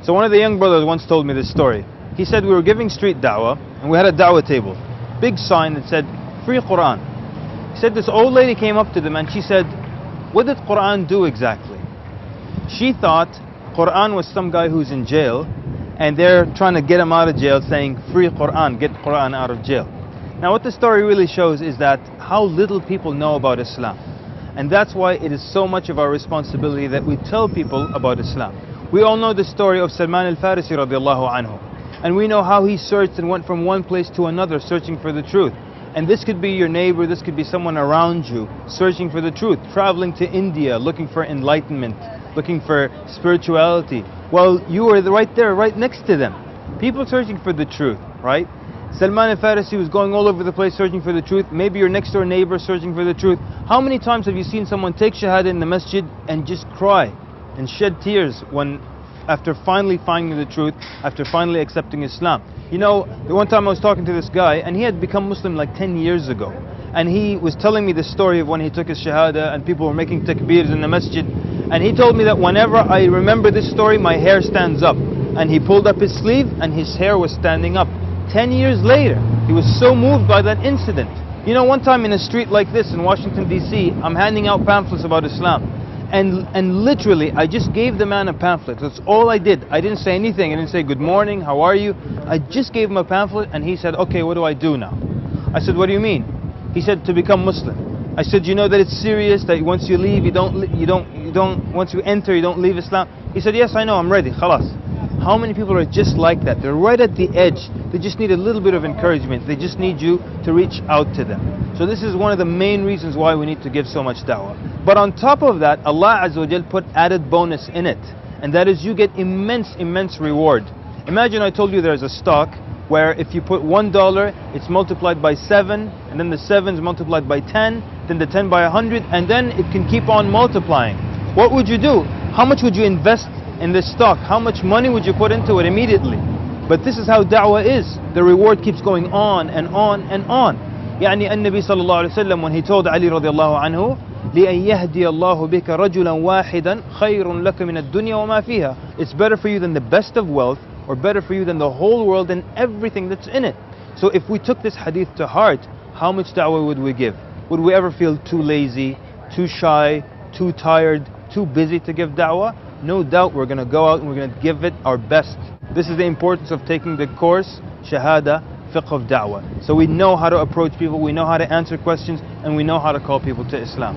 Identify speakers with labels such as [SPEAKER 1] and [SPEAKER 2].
[SPEAKER 1] So one of the young brothers once told me this story. He said we were giving street dawah and we had a dawah table. Big sign that said, free Quran. He said this old lady came up to them and she said, what did Quran do exactly? She thought Quran was some guy who's in jail and they're trying to get him out of jail saying, free Quran, get Quran out of jail. Now what the story really shows is that how little people know about Islam. And that's why it is so much of our responsibility that we tell people about Islam. We all know the story of Salman al-Farisi radiallahu anhu. And we know how he searched and went from one place to another searching for the truth. And this could be your neighbor, this could be someone around you searching for the truth, traveling to India, looking for enlightenment, looking for spirituality. Well, you were right there, right next to them. People searching for the truth, right? Salman al-Farisi was going all over the place searching for the truth. Maybe your next door neighbor searching for the truth. How many times have you seen someone take shahada in the masjid and just cry and shed tears after finally finding the truth, after finally accepting Islam? You know, the one time I was talking to this guy and he had become Muslim like 10 years ago. And he was telling me the story of when he took his shahada and people were making takbeers in the masjid. And he told me that whenever I remember this story, my hair stands up. And he pulled up his sleeve and his hair was standing up. 10 years later, he was so moved by that incident. You know, one time in a street like this in Washington DC, I'm handing out pamphlets about Islam. And literally, I just gave the man a pamphlet. That's all I did. I didn't say anything. I didn't say, good morning, how are you? I just gave him a pamphlet and he said, okay, what do I do now? I said, what do you mean? He said, to become Muslim. I said, you know that it's serious, that once you leave, once you enter, you don't leave Islam? He said, yes, I know, I'm ready, khalas. How many people are just like that? They're right at the edge. They just need a little bit of encouragement. They just need you to reach out to them. So this is one of the main reasons why we need to give so much da'wah. But on top of that, Allah Azza wa Jal put added bonus in it. And that is you get immense reward. Imagine I told you there's a stock where if you put $1, it's multiplied by 7, and then the 7 is multiplied by 10, then the 10 by 100, and then it can keep on multiplying. What would you do? How much would you invest in this stock? How much money would you put into it immediately? But this is how da'wah is. The reward keeps going on and on and on. يعني النبي صلى الله عليه وسلم, when he told Ali radiallahu anhu, لأن يهدي الله بك رجلا واحدا خير لك من الدنيا وما فيها. It's better for you than the best of wealth, or better for you than the whole world and everything that's in it. So if we took this hadith to heart, how much da'wah would we give? Would we ever feel too lazy, too shy, too tired, too busy to give da'wah? No doubt we're going to go out and we're going to give it our best. This is the importance of taking the course, Shahada, Fiqh of Da'wah. So we know how to approach people, we know how to answer questions, and we know how to call people to Islam.